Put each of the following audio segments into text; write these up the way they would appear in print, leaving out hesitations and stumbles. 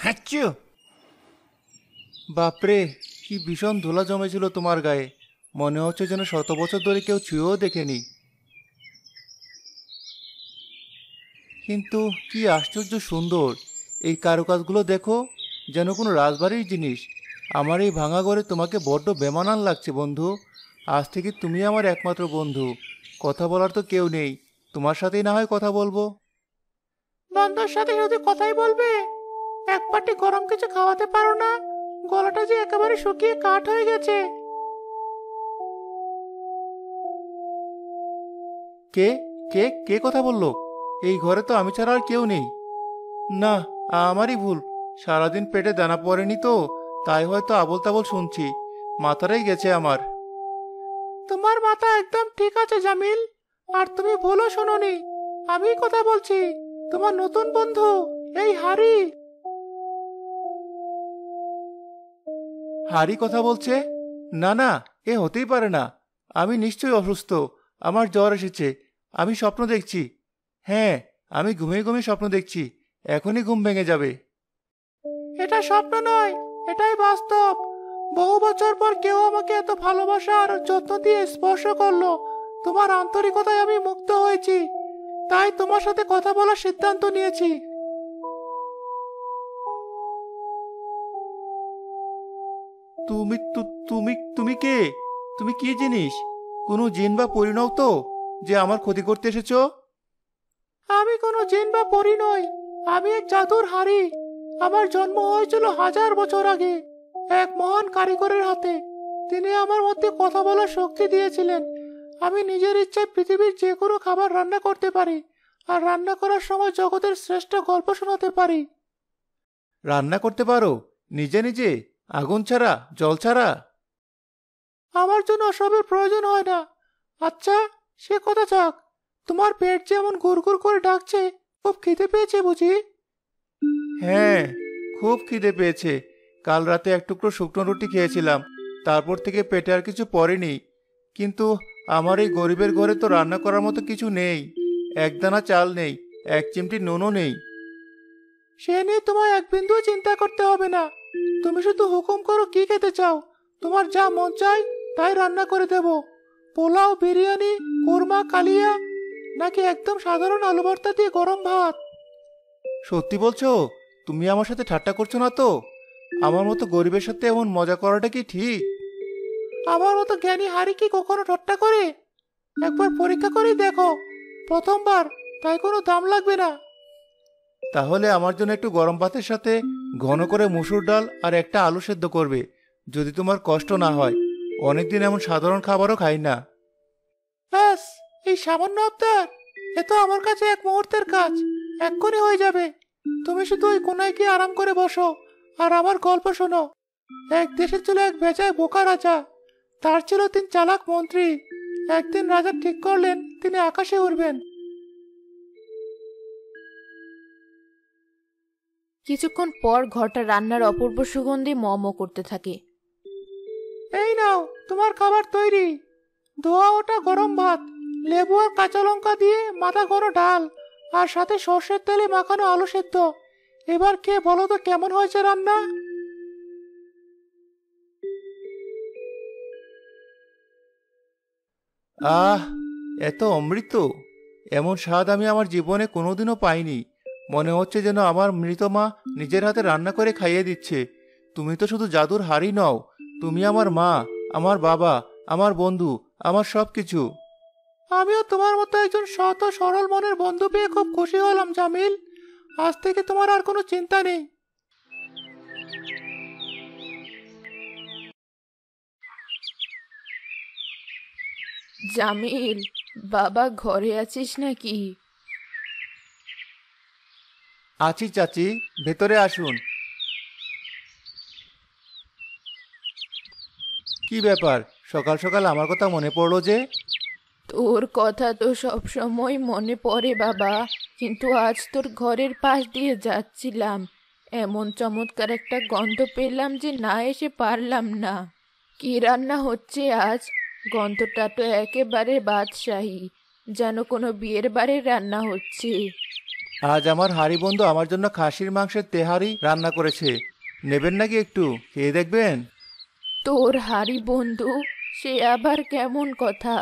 হাঁচু! বাপরে, কি ভীষণ ধুলা জমেছিল তোমার গায়ে। মনে হচ্ছে যেন শত বছর ধরে কেউ ছুঁয়েও দেখেনি। কিন্তু কি আশ্চর্য সুন্দর! এই কারুকাজগুলো দেখো, যেন কোনো রাজবাড়ির জিনিস। আমার এই ভাঙা ঘরে তোমাকে বড্ড বেমানান লাগছে বন্ধু। আজ থেকে তুমি আমার একমাত্র বন্ধু। কথা বলার তো কেউ নেই, তোমার সাথেই না হয় কথা বলবো। বন্ধুর সাথে শুধু কথাই বলবে? এক বাটি গরম কিছু খাওয়াতে পারো না? গলাটা যে একেবারে শুকিয়ে কাঠ হয়ে গেছে। কে কে কে কথা বললো? এই ঘরে তো আমি ছাড়া আর কেউ নেই। না, আমারই ভুল। সারাদিন পেটে দানা পড়েনি তো, তাই হয়তো আবোল তাবোল শুনছি। মাথাটাই গেছে আমার। তোমার মাথা একদম ঠিক আছে জামিল। আর তুমি ভুলও শোনোনি, আমি কথা বলছি। তোমার নতুন বন্ধু, এই হারি। হারি কথা বলছে? না না, এ হতেই পারে না। আমি নিশ্চয়ই অসুস্থ। আমার জ্বর এসেছে। আমি স্বপ্ন দেখছি। হ্যাঁ, আমি ঘুমিয়ে ঘুমিয়ে স্বপ্ন দেখছি। এখনই ঘুম ভেঙে যাবে। এটা স্বপ্ন নয়, এটাই বাস্তব। বহু বছর পর কেউ আমাকে এত ভালোবাসা আর যত্ন দিয়ে স্পর্শ করলো। তোমার আন্তরিকতায় আমি মুগ্ধ হয়েছি, তাই তোমার সাথে কথা বলার সিদ্ধান্ত নিয়েছি। তুমি কে? তুমি কি জিনিস? কোনো জিন বা পরি নও তো, যে আমার ক্ষতি করতে এসেছো? আমি কোনো জিন বা পরী নই। আমি এক জাদুর হাড়ি। আমার জন্ম হয়েছিল হাজার বছর আগে, এক মহান কারিগরের হাতে। তিনি আমার মধ্যে কথা বলার শক্তি দিয়েছিলেন। আমি নিজের ইচ্ছায় পৃথিবীর যে কোনো খাবার রান্না করতে পারি, আর রান্না করার সময় জগতের শ্রেষ্ঠ গল্প শোনাতে পারি। রান্না করতে পারো? নিজে নিজে? আগুন ছাড়া, জল ছাড়া? আমার জন্য ওসবের প্রয়োজন হয় না। আচ্ছা, সে কথা যাক। তোমার পেট যেমন গুড়গুড় করে ডাকছে, খুব খিদে পেয়েছে বুঝি? হ্যাঁ, খুব খিদে পেয়েছে। কাল রাতে এক টুকরো শুকনো রুটি খেয়েছিলাম। তারপর থেকে পেটে আর কিছু পড়েনি। কিন্তু আমার এই গরিবের ঘরে তো রান্না করার মতো কিছু নেই। একদানা চাল নেই, এক চিমটি নুনও নেই। সে নিয়ে তোমায় এক বিন্দুও চিন্তা করতে হবে না। তুমি শুধু হুকুম করো কি খেতে চাও। তোমার যা মন চায় তাই রান্না করে দেব। পোলাও, বিরিয়ানি, কোরমা, কালিয়া, নাকি একদম সাধারণ আলু ভর্তা দিয়ে গরম ভাত? সত্যি বলছো? তুমি আমার সাথে ঠাট্টা করছো না তো? আমার মতো গরিবের সাথে এমন মজা করাটা কি ঠিক? আমার মতো জ্ঞানী হারি কি কখনো ঠাট্টা করে? একবার পরীক্ষা করে দেখো। প্রথমবার, তাই কোনো দাম লাগবে না। তাহলে আমার জন্য একটু গরম ভাতের সাথে ঘন করে মসুর ডাল আর একটা আলু সেদ্ধ করবে, যদি তোমার কষ্ট না হয়। অনেকদিন এমন সাধারণ খাবারও খাই না। ব্যাস, এই সামান্য আবদার! এ তো আমার কাছে এক মুহূর্তের কাজ, এক্ষুনি হয়ে যাবে। তুমি শুধু ওই কোনায় গিয়ে আরাম করে বসো, আর আমার গল্প শোনো। এক দেশে ছিল এক বেজায় বোকা রাজা। তার ছিল তিন চালাক মন্ত্রী। একদিন রাজা ঠিক করলেন তিনি আকাশে উড়বেন। কিছুক্ষণ পর ঘরটা রান্নার অপূর্ব সুগন্ধি ম ম করতে থাকে। এই নাও, তোমার খাবার তৈরি। ধোয়া ওটা গরম ভাত, লেবু আর কাঁচা লঙ্কা দিয়ে মাথা গরম ডাল, আর সাথে সর্ষের তেলে মাখানো আলু সেদ্ধ। এবার খেয়ে বলো তো কেমন হয়েছে রান্না? আহ, এত অমৃত! এমন স্বাদ আমি আমার জীবনে কোনোদিনও পাইনি। মনে হচ্ছে যেন আমার মৃত মা নিজের হাতে রান্না করে খাইয়ে দিচ্ছে। তুমি তো শুধু জাদুর হাড়ি নও, তুমি আমার মা, আমার বাবা, আমার বন্ধু, আমার সবকিছু। আমিও তোমার মতো একজন সৎ ও সরল মনের বন্ধু পেয়ে খুব খুশি হলাম জামিল। আজ থেকে তোমার আর কোনো চিন্তা নেই। জামিল, বাবা ঘরে আছিস নাকি? আছি চাচি, ভেতরে আসুন। কি ব্যাপার, সকাল সকাল আমার কথা মনে পড়লো যে? তোর কথা তো সব সময় মনে পড়ে বাবা, কিন্তু আজ তোর ঘরের পাশ দিয়ে যাচ্ছিলাম, এমন চমৎকার একটা গন্ধ পেলাম যে না এসে পারলাম না। কি রান্না হচ্ছে আজ? গন্ধটা তো একেবারে বাদশাহী, যেন কোনো বিয়ের বাড়ির রান্না হচ্ছে। আজ আমার হাড়ি বন্ধু আমার জন্য খাসির মাংসের তেহারি রান্না করেছে। নেবেন নাকি একটু খেয়ে দেখবেন? তোর হারি বন্ধু? সে আবার কেমন কথা?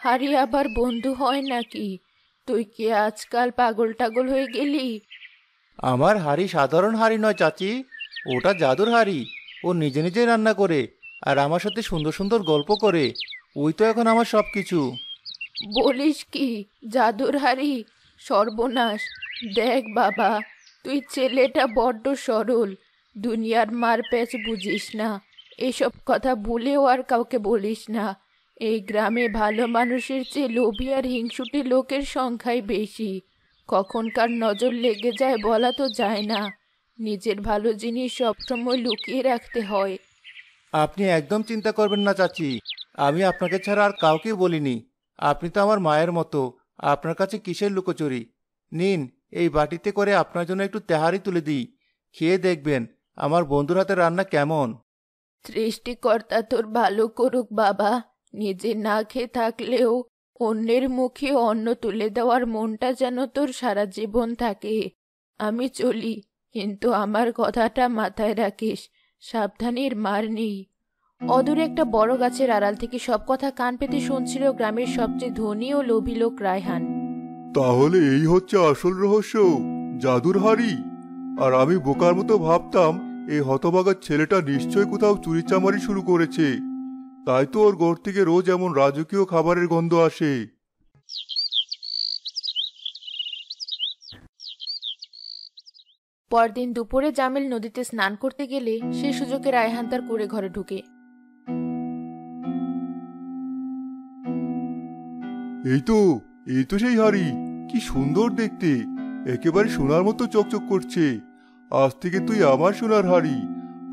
হারি আবার বন্ধু হয় নাকি? তুই কি আজকাল পাগল টাগল হয়ে গেলি? আমার হাড়ি সাধারণ হাড়ি নয় চাচি, ওটা জাদুর হাড়ি। ও নিজে নিজেই রান্না করে আর আমার সাথে সুন্দর সুন্দর গল্প করে। ওই তো এখন আমার সব কিছু। বলিস কি, জাদুর হারি? সর্বনাশ! দেখ বাবা, তুই ছেলেটা বড্ড সরল, দুনিয়ার মার প্যাচ বুঝিস না। এসব কথা ভুলেও আর কাউকে বলিস না। এই গ্রামে ভালো মানুষের চেয়ে লোভী আর হিংসুটে লোকের সংখ্যাই বেশি। কখন কার নজর লেগে যায় বলা তো যায় না। নিজের ভালো জিনিস সবসময় লুকিয়ে রাখতে হয়। আপনি একদম চিন্তা করবেন না চাচি, আমি আপনাকে ছাড়া আর কাউকে বলিনি। আপনি তো আমার মায়ের মতো, আপনার কাছে কিসের লুকোচুরি? নিন, এই বাটিতে করে আপনার জন্য একটু তেহারি তুলে দিই, খেয়ে দেখবেন আমার বন্ধুর হাতে রান্না কেমন। সৃষ্টিকর্তা তোর ভালো করুক বাবা। নিজে না খেয়ে থাকলেও অন্যের মুখে অন্ন তুলে দেওয়ার মনটা যেন তোর সারা জীবন থাকে। আমি চলি, কিন্তু আমার কথাটা মাথায় রাখিস, সাবধানের মার নেই। অদূরে একটা বড় গাছের আড়াল থেকে সব কথা কান পেতে শুনছিল গ্রামের সবচেয়ে ধনী ও লোভী লোক রায়হান। তাহলে এই হচ্ছে আসল রহস্য, জাদুর হাড়ি। আর আমি বোকার মতো ভাবতাম এই হতভাগা ছেলেটা নিশ্চয় কোথাও চুরিচামারি শুরু করেছে। তাই তো ওর ঘর থেকে রোজ এমন রাজকীয় খাবারের গন্ধ আসে। পরদিন দুপুরে জামিল নদীতে স্নান করতে গেলে সে সুযোগে রায়হান তার কুঁড়ে ঘরে ঢুকে। এই তো সেই হাড়ি। কি সুন্দর দেখতে, একেবারে সোনার মতো চকচক করছে। আজ থেকে তুই আমার সোনার হাড়ি,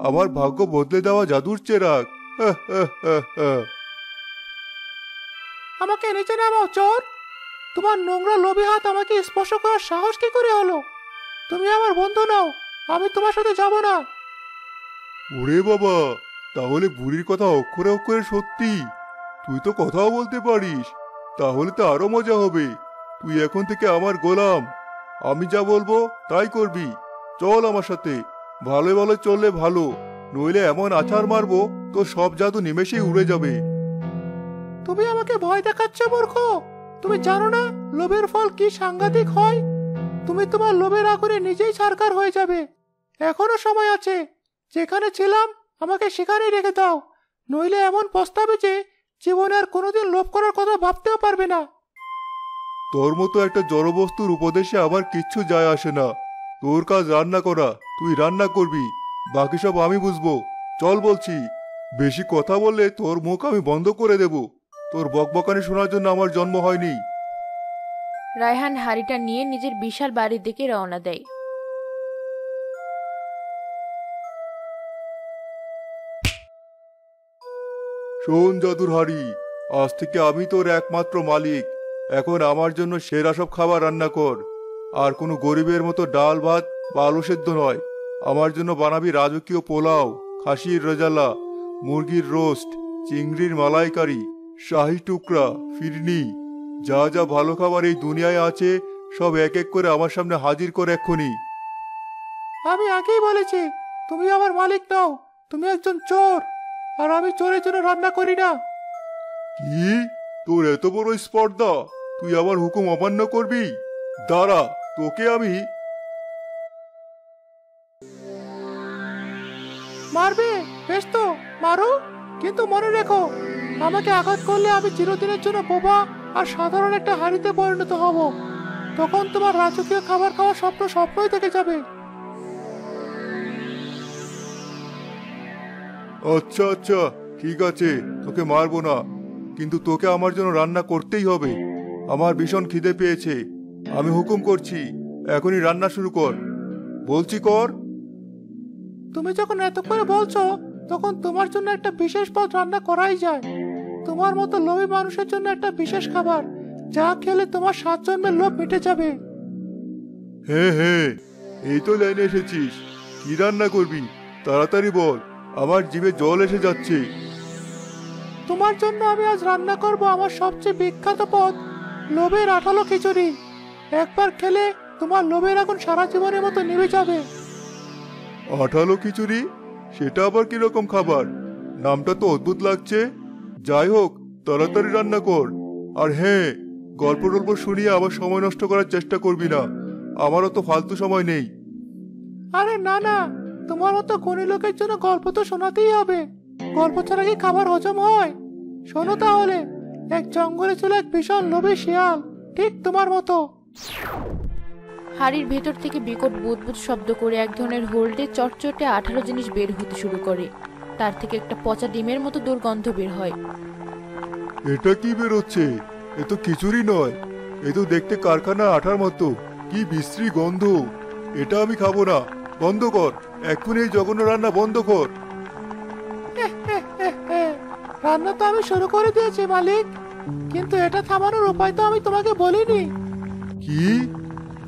আমার ভাগ্য বদলে দেওয়া জাদুর চেরাগ। আমাকে নিচে নামাও চোর! তোমার নোংরা লোভী হাত আমাকে স্পর্শ করার সাহস কি করে হলো? তুমি আমার বন্ধু নও, আমি তোমার সাথে যাব না। ওরে বাবা, তাহলে বুড়ির কথা অক্ষরে অক্ষরে সত্যি। তুই তো কথাও বলতে পারিস, তাহলে তো আরো মজা হবে। তুই এখন থেকে আমার গোলাম, আমি যা বলবো তাই করবি। চল আমার সাথে, ভালো ভালো চললে ভালো, নইলে এমন আছাড় মারবো তোর সব জাদু নিমেষেই উড়ে যাবে। তুমি আমাকে ভয় দেখাচ্ছ মূর্খ! তুমি জানো না লোভের ফল কি সাংঘাতিক হয়? তুমি তোমার লোভের আগুনে নিজেই ছারখার হয়ে যাবে। এখনো সময় আছে, যেখানে ছিলাম আমাকে সেখানেই রেখে দাও, নইলে এমন পস্তাবে যে জীবনে আর কোনোদিন লোভ করার কথা ভাবতেও পারবে না। তোর মতো একটা জড়বস্তুর উপদেশে আমার কিচ্ছু যায় আসে না। তোর কাজ রান্না করা, তুই রান্না করবি, বাকি সব আমি বুঝবো। চল বলছি, বেশি কথা বললে তোর মুখ আমি বন্ধ করে দেব। তোর বকবকানি শোনার জন্য আমার জন্ম হয়নি। রায়হান হাড়িটা নিয়ে নিজের বিশাল বাড়ির দিকে রওনা দেয়। শোন জাদুর হাড়ি, আজ থেকে আমি তোর একমাত্র মালিক। এখন আমার জন্য সেরা সব খাবার রান্না কর। আর কোনো গরিবের মতো ডাল ভাত বা আলু সেদ্ধ নয়, আমার জন্য বানাবি রাজকীয় পোলাও, খাসির রেজালা, মুরগির রোস্ট, চিংড়ির মালাইকারি, শাহি টুকরা, ফিরনি। যা যা ভালো খাবার এই দুনিয়ায় আছে সব এক এক করে আমার সামনে হাজির কর এক্ষুনি। আমি আগেই বলেছি তুমি আমার মালিক নও, তুমি একজন চোর। আর আমি চোরের জন্য রান্না করি না। কি? তোর এত বড় স্পর্ধা, তুই আমার হুকুম অমান্য করবি? দাঁড়া, তোকে আমি। মারবে? বেশ তো, মারো, কিন্তু মনে রেখো আমাকে আঘাত করলে আমি চিরদিনের জন্য বোবা আর সাধারণ একটা হাঁড়িতে পরিণত হব। তখন তোমার রাজকীয় খাবার খাওয়ার স্বপ্ন স্বপ্নই থেকে যাবে। আচ্ছা আচ্ছা, ঠিক আছে, তোকে মারবো না, কিন্তু তোকে আমার জন্য রান্না করতেই হবে। আমার ভীষণ খিদে পেয়েছে, আমি হুকুম করছি, এখনই রান্না শুরু কর। বলছি কর। তুমি যখন এত করে বলছো, তখন তোমার জন্য একটা বিশেষ পদ রান্না করাই যায়। তোমার মতো লোভী মানুষের জন্য একটা বিশেষ খাবার, যা খেলে তোমার 7 জন্মের লোভ মিটে যাবে। হ্যাঁ হ্যাঁ, এই তো লাইনে এসেছিস। কি রান্না করবি তাড়াতাড়ি বল, আমার জিভে জল এসে যাচ্ছে। তোমার জন্য আমি আজ রান্না করব আমার সবচেয়ে বিখ্যাত পদ, লোভের আঠালো খিচুড়ি। একবার খেলে তোমার লোভের আগুন সারা জীবনের মতো নিভে যাবে। আঠালো খিচুড়ি? সেটা আবার কিরকম খাবার? নামটা তো অদ্ভুত লাগছে। যাই হোক, তাড়াতাড়ি রান্না কর। আর হ্যাঁ, গল্প টল্প শুনিয়ে আবার সময় নষ্ট করার চেষ্টা করবি না। আমারও তো ফালতু সময় নেই। আরে না না, তোমার মতো গুণী লোকের জন্য গল্প তো শোনাতেই হবে। গল্প ছাড়া কি খাবার হজম হয়? শোনো তাহলে। এক জঙ্গলে ছিল এক ভীষণ লোভী শিয়াল, ঠিক তোমার মতো। হাড়ির ভেতর থেকে বিকট বুদবুদ শব্দ করে এক ধরনের হোল্ডে চটচটে আঠালো জিনিস বের হতে শুরু করে। তার থেকে একটা পচা ডিমের মতো দুর্গন্ধ বের হয়। এটা কি বেরোচ্ছে? এ তো খিচুড়ি নয়, এ তো দেখতে কারখানার আঠার মতো। কি বিশ্রী গন্ধ! এটা আমি খাবো না। বন্ধ কর, এক্ষুনি এই জঘন্য রান্না বন্ধ কর। রান্না তো আমি শুরু করে দিয়েছি মালিক, কিন্তু এটা থামানোর উপায় তো আমি তোমাকে বলিনি। কি?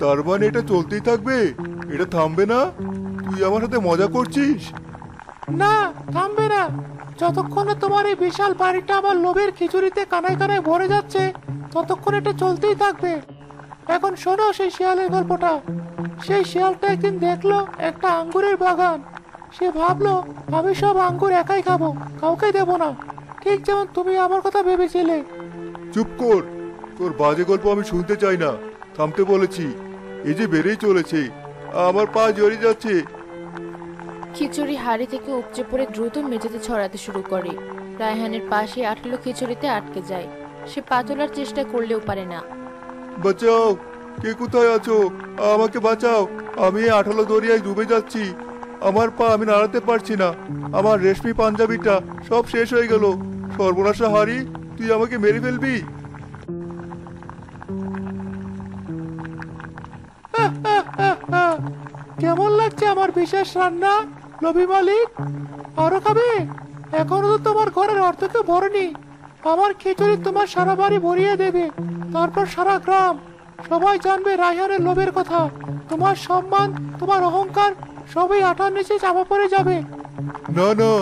তার মানে এটা চলতেই থাকবে? এটা থামবে না? তুই আমার সাথে মজা করছিস? না, থামবে না। যতক্ষণ না তোমার এই বিশাল বাড়িটা আমার লোভের খিচুড়িতে কানায় কানায় ভরে যাচ্ছে, ততক্ষণ এটা চলতেই থাকবে। এখন শোনো সেই শিয়ালের গল্পটা। সেই শিয়ালটা একদিন দেখলো একটা আঙ্গুরের বাগান। সে ভাবলো, আমি সব আঙ্গুর একাই খাবো, কাউকে দেবো না, ঠিক যেমন তুমি আমার কথা ভেবেছিলে। চুপ কর, তোর বাজে গল্প আমি শুনতে চাই না। থামতে বলেছি। এই যে বেড়েই চলেছে, আমার পা জড়িয়ে যাচ্ছে। খিচুড়ি হাড়ি থেকে উপচে পড়ে দ্রুত মেঝেতে ছড়াতে শুরু করে। রায়হানের পাশে আঠালো খিচুড়িতে আটকে যায়। সে পা তোলার চেষ্টা করলেও পারে না। বাঁচাও! কে কোথায় আছো? আমাকে বাঁচাও! আমি এই আঠালো দরিয়ায় ডুবে যাচ্ছি। আমার পা আমি নাড়াতে পারছি না। আমার রেশমি পাঞ্জাবিটা সব শেষ হয়ে গেল। সর্বনাশা হারি, তুই আমাকে মেরে ফেলবি? কেমন লাগছে আমার বিশেষ রান্না, লোভী মালিক? আরো খাবে? এখনো তো তোমার ঘরের অর্ধেকে ভরেনি। আমার খিচুড়ি তোমার সারা বাড়ি ভরিয়ে দেবে। তারপর সারা গ্রাম সবাই জানবে রায়হানের লোভের কথা। তোমার সম্মান, তোমার অহংকার সবই আঠার নিচে চাপা পড়ে যাবে। না না,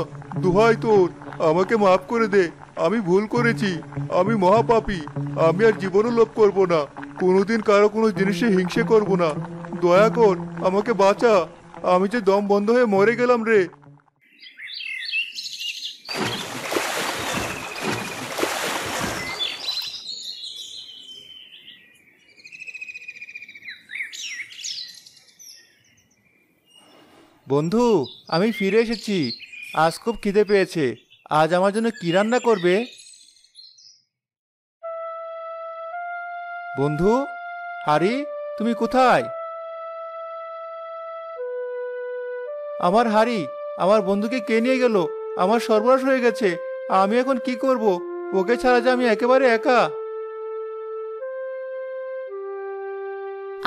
দোহাই তোর, আমাকে মাফ করে দে। আমি ভুল করেছি। আমি মহাপাপী। আমি আর জীবনও লোভ করব না। কোনোদিন কারো কোনো জিনিসে হিংসে করব না। দয়া কর, আমাকে বাঁচা। আমি যে দম বন্ধ হয়ে মরে গেলাম রে। বন্ধু, আমি ফিরে এসেছি। আজ খুব খিদে পেয়েছে। আজ আমার জন্য কি রান্না করবে? বন্ধু, হারি, তুমি কোথায়? আমার হারি, আমার বন্ধুকে কে নিয়ে গেল? আমার সর্বনাশ হয়ে গেছে। আমি এখন কি করব? ওকে ছাড়া যে আমি একেবারে একা।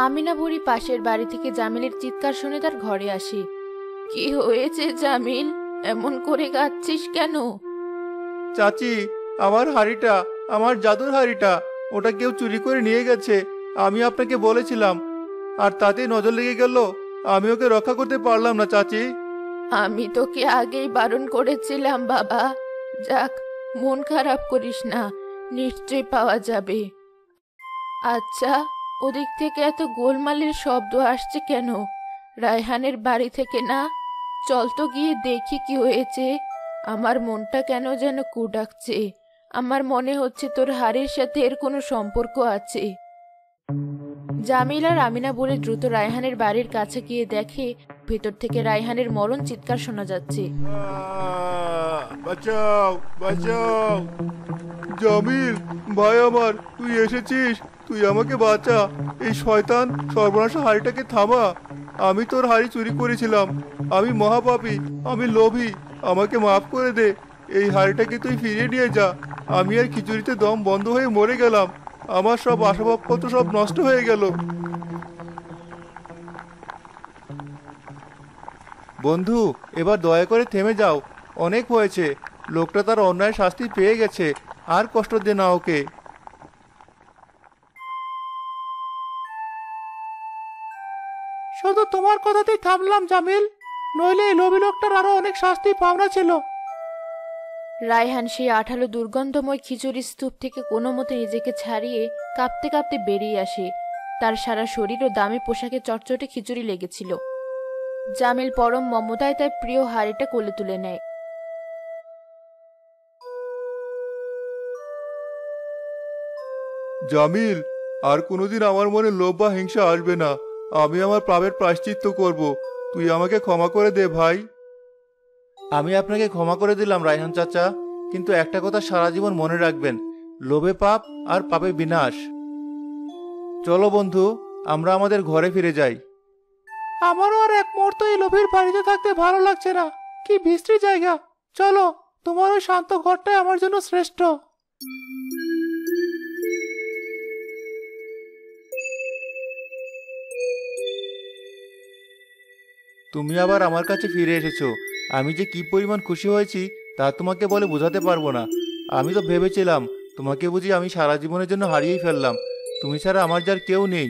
আমিনা বুড়ি পাশের বাড়ি থেকে জামিলের চিৎকার শুনে তার ঘরে আসে। কি হয়েছে জামিল? এমন করে কাঁদছিস কেন? চাচি, আমার হাড়িটা, আমার জাদুর হাড়িটা, ওটা কেউ চুরি করে নিয়ে গেছে। আমি আপনাকে বলেছিলাম, আর তাতেই নজর লেগে গেল। আমি ওকে রক্ষা করতে পারলাম না চাচি। আমি তোকে আগেই বারণ করেছিলাম বাবা। যাক, মন খারাপ করিস না, নিশ্চয়ই পাওয়া যাবে। আচ্ছা, ওদিক থেকে এত গোলমালের শব্দ আসছে কেন? রায়হানের বাড়ি থেকে না? চল তো গিয়ে দেখি কি হয়েছে। আমার মনটা কেন যেন কু ডাকছে। আমার মনে হচ্ছে তোর হাড়ের সাথে এর কোনো সম্পর্ক আছে। জামিল আর আমিনা বলে দ্রুত রায়হানের বাড়ির কাছে গিয়ে দেখে ভেতর থেকে রায়হানের মরণ চিৎকার শোনা যাচ্ছে। বাঁচাও, বাঁচাও! জামিল ভাই আমার, তুই এসেছিস? তুই আমাকে বাঁচা। এই শয়তান সর্বনাশা হাড়িটাকে থামা। আমি তোর হাড়ি চুরি করেছিলাম। আমি মহাপাপী, আমি লোভী। আমাকে মাফ করে দে। এই হাড়িটাকে তুই ফিরিয়ে নিয়ে যা। আমি আর খিচুড়িতে দম বন্ধ হয়ে মরে গেলাম। আমার সব আসবাবপত্র সব নষ্ট হয়ে গেল। বন্ধু, এবার দয়া করে থেমে যাও। অনেক হয়েছে। লোকটা তার অন্যায় শাস্তি পেয়ে গেছে। আর কষ্ট দে না ওকে। শুধু তোমার কথাতেই থামলাম জামিল, নইলে এই লোভী লোকটার আরো অনেক শাস্তি পাওনা ছিল। রায়হান সেই আঠালো দুর্গন্ধময় খিচুড়ি স্তূপ থেকে কোনো মতে নিজেকে ছাড়িয়ে কাঁপতে কাঁপতে বেরিয়ে আসে। তার সারা শরীর ও দামি পোশাকে চটচটে খিচুড়ি লেগেছিল। জামিল পরম মমতায় তার প্রিয় হাড়িটা কোলে তুলে নেয়। জামিল, আর কোনোদিন আমার মনে লোভ বা হিংসা আসবে না। আমি আমার পাপের প্রায়শ্চিত্ত করব। তুই আমাকে ক্ষমা করে দে ভাই। আমি আপনাকে ক্ষমা করে দিলাম রায়হান চাচা, কিন্তু একটা কথা সারা জীবন মনে রাখবেন, লোভে পাপ আর পাপে বিনাশ। চলো বন্ধু, আমরা আমাদের ঘরে ফিরে যাই। আমারও আর এক মুহূর্ত এই লোভীর বাড়িতে থাকতে ভালো লাগছে না। কি বিশ্রী জায়গা। চলো, তোমার ওই শান্ত ঘরটাই আমার জন্য শ্রেষ্ঠ। তুমি আবার আমার কাছে ফিরে এসেছো। আমি যে কি পরিমাণ খুশি হয়েছি তা তোমাকে বলে বোঝাতে পারবো না। আমি তো ভেবেছিলাম তোমাকে বুঝি আমি সারা জীবনের জন্য হারিয়েই ফেললাম। তুমি ছাড়া আমার যার কেউ নেই।